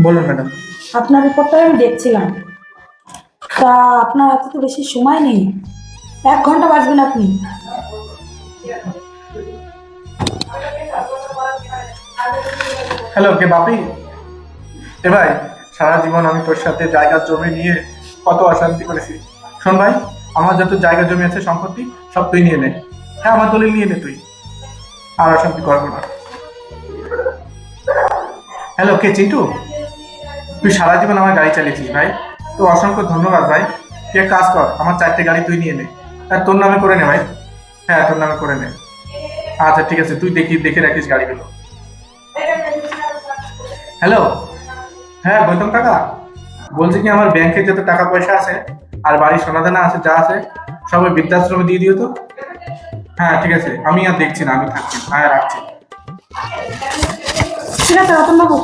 বলুন ম্যাডাম। আপনার রিপোর্টটা আমি দেখছিলাম। তা আপনার হাতে তো বেশি সময় নেই, 1 ঘন্টা বাঁচবেন আপনি। হ্যালো, কে বাপি? এ ভাই, সারা জীবন আমি তোর সাথে জায়গা জমি নিয়ে কত অশান্তি করেছি। শোন ভাই, আমার যত জায়গা জমি আছে সম্পত্তি সব তুই নিয়ে নে। হ্যাঁ, আমার দলিল নিয়ে নে তুই। আর অশান্তি করবো না। হ্যালো, কে চিন্টু? তুই সারা জীবন আমার গাড়ি চালিয়েছিস ভাই, তো অসংখ্য ধন্যবাদ ভাই। তুই এক কাজ কর, আমার 4টে গাড়ি তুই নিয়ে নে। আর তোর নামে করে নে ভাই। হ্যাঁ, তোর নামে করে নে। আচ্ছা ঠিক আছে, তুই দেখে রাখিস গাড়িগুলো। হ্যালো। হ্যাঁ গৌতম কাকা, বলছি কি আমার ব্যাংকে যত টাকা পয়সা আছে আর বাড়ির সোনাদানা আছে যা আছে সব ওই বৃদ্ধাশ্রমে দিয়ে দিও তো। হ্যাঁ ঠিক আছে, আমি আর দেখছি না, আমি থাকছি। হ্যাঁ রাখছি। ঠিক আছে রতন বাবু।